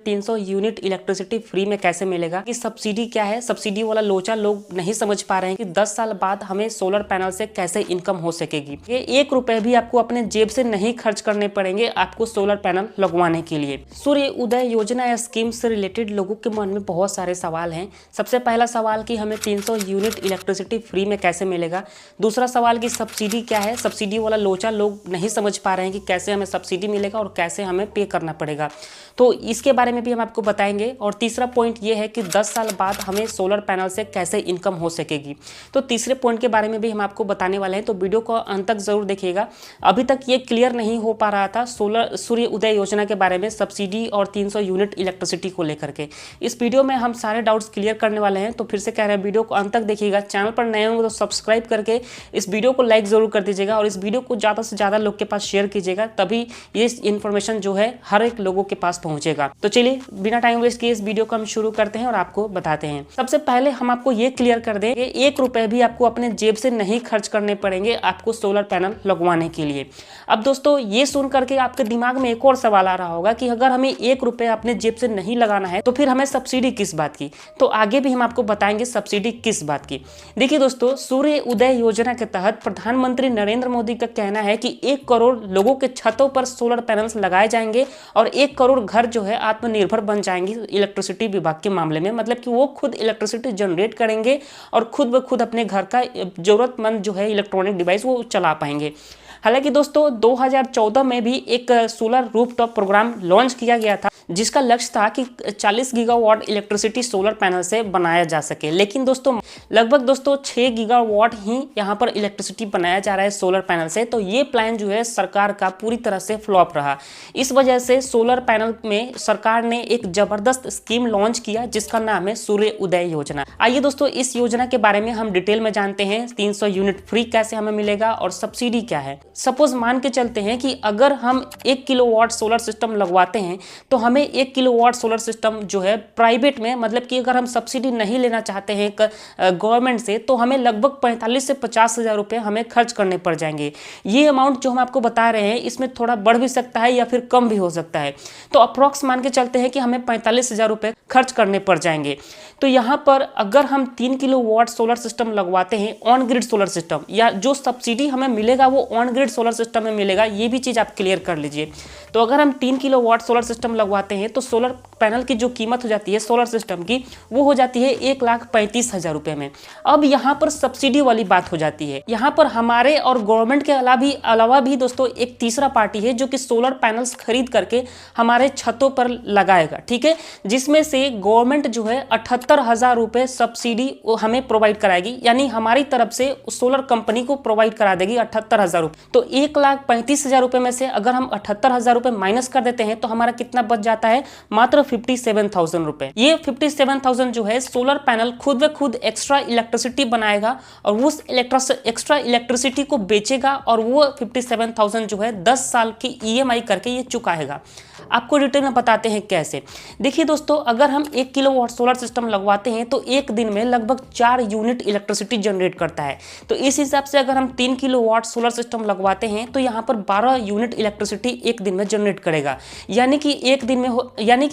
300 unit electricity free में कैसे मिलेगा, कि सब्सिडी क्या है, सब्सिडी वाला लोचा लोग नहीं समझ पा रहे हैं कि 10 साल बाद हमें सोलर पैनल से कैसे इनकम हो सकेगी। ये 1 रुपए भी आपको अपने जेब से नहीं खर्च करने पड़ेंगे आपको सोलर पैनल लगवाने के लिए। सूर्य उदय योजना या स्कीम से रिलेटेड लोगों के मन में बहुत सारे सवाल हैं। सबसे पहला सवाल कि हमें 300 यूनिट इलेक्ट्रिसिटी फ्री में कैसे मिलेगा। दूसरा सवाल कि सब्सिडी क्या है, सब्सिडी वाला लोचा लोग नहीं समझ पा रहे हैं कि कैसे हमें सब्सिडी मिलेगा और कैसे हमें पे करना पड़ेगा, तो इसके बारे में भी हम आपको बताएंगे। और तीसरा पॉइंट ये है कि 10 साल बाद हमें सोलर पैनल से कैसे इनकम हो सकेगी, तो तीसरे पॉइंट के बारे में भी हम आपको बताने वाले हैं, तो वीडियो को अंत तक जरूर देखिएगा। अभी तक ये क्लियर नहीं हो पा रहा था सूर्य उदय योजना के बारे में, सब्सिडी और 300 यूनिट इलेक्ट्रिसिटी को लेकर के। इस वीडियो में हम सारे डाउट्स क्लियर करने वाले हैं, तो फिर से कह रहे हैं वीडियो को अंत तक देखिएगा। चैनल पर नए होंगे तो सब्सक्राइब करके इस वीडियो को लाइक जरूर कर दीजिएगा और इस वीडियो को ज़्यादा से ज़्यादा लोग के पास शेयर कीजिएगा, तभी ये इन्फॉर्मेशन जो है हर एक लोगों के पास पहुंचेगा। तो चलिए बिना टाइम वेस्ट किए इस वीडियो को हम शुरू करते हैं और आपको बताते हैं। सबसे पहले हम आपको ये क्लियर कर दें कि 1 रुपए भी आपको अपने जेब से नहीं खर्च करने पड़ेंगे आपको सोलर पैनल लगवाने के लिए। अब दोस्तों ये सुन करके आपके दिमाग में एक और सवाल आ रहा होगा कि अगर हमें 1 रुपए अपने जेब से नहीं लगाना है तो फिर हमें सब्सिडी किस बात की, तो आगे भी हम आपको बताएंगे सब्सिडी किस बात की। देखिए दोस्तों, सूर्य उदय योजना के तहत प्रधानमंत्री नरेंद्र मोदी का कहना है कि 1 करोड़ लोगों के छतों पर सोलर पैनल्स लगाए जाएंगे और 1 करोड़ घर जो है आत्मनिर्भर बन जाएंगे इलेक्ट्रिसिटी विभाग के मामले में, मतलब कि वो खुद इलेक्ट्रिसिटी जनरेट करेंगे और खुद ब खुद अपने घर का जरूरतमंद जो है इलेक्ट्रॉनिक डिवाइस वो चला पाएंगे। हालांकि दोस्तों 2014 में भी एक सोलर रूफटॉप प्रोग्राम लॉन्च किया गया था जिसका लक्ष्य था कि 40 गीगावाट इलेक्ट्रिसिटी सोलर पैनल से बनाया जा सके, लेकिन दोस्तों लगभग 6 गीगावाट ही यहाँ पर इलेक्ट्रिसिटी बनाया जा रहा है सोलर पैनल से। तो ये प्लान जो है सरकार का पूरी तरह से फ्लॉप रहा। इस वजह से सोलर पैनल में सरकार ने एक जबरदस्त स्कीम लॉन्च किया जिसका नाम है सूर्य उदय योजना। आइए दोस्तों इस योजना के बारे में हम डिटेल में जानते हैं। 300 यूनिट फ्री कैसे हमें मिलेगा और सब्सिडी क्या है। सपोज मान के चलते हैं कि अगर हम 1 किलोवाट सोलर सिस्टम लगवाते हैं तो हमें 1 किलोवाट सोलर सिस्टम जो है प्राइवेट में, मतलब कि अगर हम सब्सिडी नहीं लेना चाहते हैं गवर्नमेंट से, तो हमें लगभग 45 से 50 हज़ार रुपये हमें खर्च करने पड़ जाएंगे। ये अमाउंट जो हम आपको बता रहे हैं इसमें थोड़ा बढ़ भी सकता है या फिर कम भी हो सकता है, तो अप्रॉक्स मान के चलते हैं कि हमें 45 हज़ार रुपये खर्च करने पड़ जाएंगे। तो यहाँ पर अगर हम 3 किलोवाट सोलर सिस्टम लगवाते हैं ऑन ग्रिड सोलर सिस्टम, या जो सब्सिडी हमें मिलेगा वो ऑन ग्रिड सोलर सिस्टम में मिलेगा, ये भी चीज़ आप क्लियर कर लीजिए। तो अगर हम 3 किलोवाट सोलर सिस्टम लगवाते हैं तो सोलर पैनल की जो कीमत हो जाती है सोलर सिस्टम की वो हो जाती है 1,35,000 रुपये में। अब यहाँ पर सब्सिडी वाली बात हो जाती है। यहाँ पर हमारे और गवर्नमेंट के अलावा भी दोस्तों एक तीसरा पार्टी है जो कि सोलर पैनल्स खरीद करके हमारे छतों पर लगाएगा, ठीक है, जिसमें से गवर्नमेंट जो है 78,000 रुपये सब्सिडी हमें प्रोवाइड कराएगी, यानी हमारी तरफ से सोलर कंपनी को प्रोवाइड करा देगी 78,000 रुपये। तो 1,35,000 रुपये में से अगर हम 78,000 रुपये माइनस कर देते हैं तो हमारा कितना बच जाता है, मात्र 57,000 रुपये। ये 57,000 जो है सोलर पैनल खुद ब खुद एक्स्ट्रा इलेक्ट्रिसिटी बनाएगा और उस एक्स्ट्रा इलेक्ट्रिसिटी को बेचेगा और वो 57,000 जो है 10 साल की EMI करके ये चुकाएगा। आपको डिटेल में बताते हैं कैसे। देखिए दोस्तों, अगर हम 1 किलोवाट सोलर सिस्टम लगवाते हैं तो एक दिन में लगभग 4 यूनिट इलेक्ट्रिसिटी जनरेट करता है। तो इस हिसाब से अगर हम 3 किलोवाट सोलर सिस्टम लगवाते हैं तो यहाँ पर 12 यूनिट इलेक्ट्रिसिटी एक दिन में जनरेट करेगा, यानी कि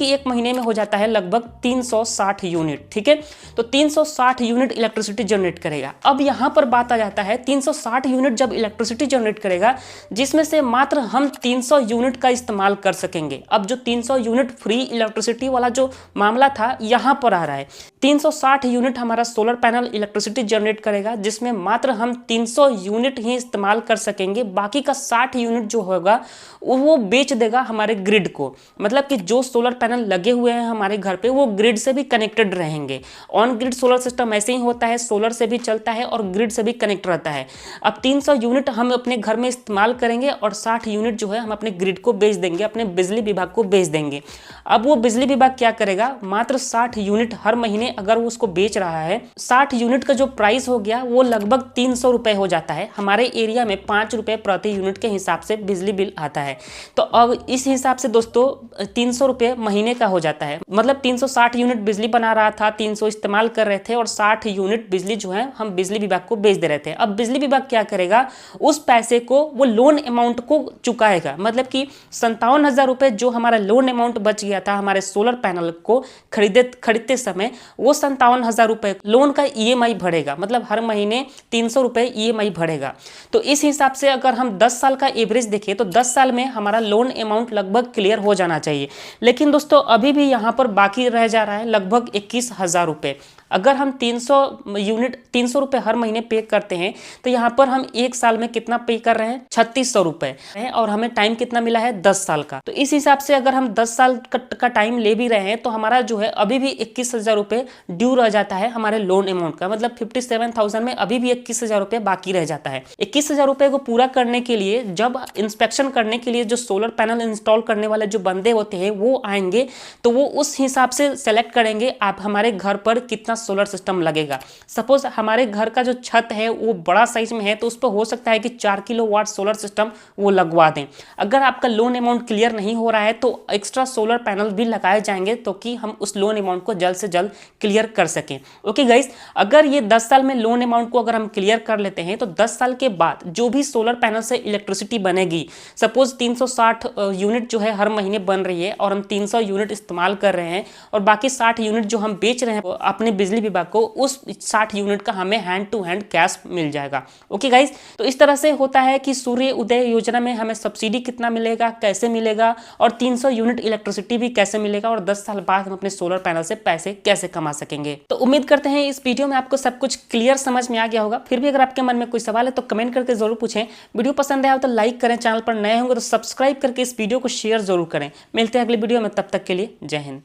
एक महीने में हो जाता है लगभग 360 यूनिट, ठीक है। तो 360 यूनिट इलेक्ट्रिसिटी जनरेट करेगा। अब यहाँ पर बात आ जाता है 360 यूनिट जब इलेक्ट्रिसिटी जनरेट करेगा जिसमें से मात्र हम 300 यूनिट का इस्तेमाल कर सकेंगे। अब जो 300 यूनिट फ्री इलेक्ट्रिसिटी वाला जो मामला था यहाँ पर आ रहा है। 360 यूनिट हमारा सोलर पैनल इलेक्ट्रिसिटी जनरेट करेगा जिसमें मात्र हम 300 यूनिट ही इस्तेमाल कर सकेंगे, बाकी का 60 यूनिट जो होगा वो बेच देगा हमारे ग्रिड को। मतलब कि जो सोलर पैनल लगे हुए हैं हमारे घर पे वो ग्रिड से भी कनेक्टेड रहेंगे। ऑन ग्रिड सोलर सिस्टम ऐसे ही होता है, सोलर से भी चलता है और ग्रिड से भी कनेक्ट रहता है। अब 300 यूनिट हम अपने घर में इस्तेमाल करेंगे और 60 यूनिट जो है हम अपने ग्रिड को बेच देंगे, अपने बिजली विभाग को बेच देंगे। अब वो बिजली विभाग क्या करेगा, मात्र 60 यूनिट हर महीने अगर वो उसको बेच रहा है, 60 यूनिट का जो प्राइस हो गया वो लगभग 300 रुपए हो जाता है। हमारे एरिया में 5 रुपए प्रति यूनिट के हिसाब से बिजली बिल आता है। तो अब इस हिसाब से दोस्तों 300 रुपए महीने का हो जाता है। मतलब 360 यूनिट बिजली बना रहा था, 300 इस्तेमाल कर रहे थे और 60 यूनिट बिजली जो है हम बिजली विभाग को बेच दे रहे थे। अब बिजली विभाग क्या करेगा, उस पैसे को वो लोन अमाउंट को चुकाएगा। मतलब कि 57,000 रुपए जो हमारा लोन अमाउंट बच गया था हमारे सोलर पैनल को खरीदते समय, वो 57,000 रुपए लोन का ईएमआई भरेगा। मतलब हर महीने 300 रुपए ईएमआई भरेगा। तो इस हिसाब से अगर हम 10 साल का एवरेज देखें तो 10 साल में हमारा लोन अमाउंट लगभग क्लियर हो जाना चाहिए। लेकिन दोस्तों अभी भी यहाँ पर बाकी रह जा रहा है लगभग 21,000 रुपए। अगर हम 300 यूनिट 300 रुपए हर महीने पे करते हैं तो यहाँ पर हम एक साल में कितना पे कर रहे हैं, 3600 रुपए, और हमें टाइम कितना मिला है, 10 साल का। तो इस हिसाब से अगर हम 10 साल का टाइम ले भी रहे हैं तो हमारा जो है अभी भी 21,000 रुपए ड्यू रह जाता है हमारे लोन अमाउंट का। मतलब 57,000 में अभी भी 21,000 रुपए बाकी रह जाता है। 21,000 रुपए को पूरा करने के लिए जब इंस्पेक्शन करने के लिए जो सोलर पैनल इंस्टॉल करने वाले जो बंदे होते हैं वो आएंगे, तो वो उस हिसाब से सेलेक्ट करेंगे आप हमारे घर पर कितना सोलर सिस्टम लगेगा। सपोज हमारे घर का जो छत है वो बड़ा साइज में है तो उस पर हो सकता है कि 4 किलोवाट सोलर सिस्टम वो लगवा दें। अगर आपका लोन अमाउंट क्लियर नहीं हो रहा है तो एक्स्ट्रा सोलर पैनल भी लगाए जाएंगे तो कि हम उस लोन अमाउंट को जल्द से जल्द क्लियर कर सकें। ओके गाइस, अगर ये 10 साल में लोन अमाउंट को अगर हम क्लियर कर लेते हैं तो 10 साल के बाद जो भी सोलर पैनल से इलेक्ट्रिसिटी बनेगी, सपोज 360 यूनिट जो है हर महीने बन रही है और हम 300 यूनिट इस्तेमाल कर रहे हैं और बाकी 60 यूनिट जो हम बेच रहे हैं अपने बिजली विभाग को, उस 60 यूनिट का हमें हैंड टू हैंड कैश मिल जाएगा। ओके गाइस, तो इस तरह से होता है कि सूर्य उदय योजना में हमें सब्सिडी कितना मिलेगा, कैसे मिलेगा, और 300 यूनिट इलेक्ट्रिसिटी भी कैसे मिलेगा, और 10 साल बाद हम अपने सोलर पैनल से पैसे कैसे कमा सकेंगे। तो उम्मीद करते हैं इस वीडियो में आपको सब कुछ क्लियर समझ में आ गया होगा। फिर भी अगर आपके मन में कोई सवाल है तो कमेंट करके जरूर पूछें। वीडियो पसंद आया तो लाइक करें, चैनल पर नए होंगे तो सब्सक्राइब करके इस वीडियो को शेयर जरूर करें। मिलते हैं अगली वीडियो में, तब तक के लिए जय हिंद।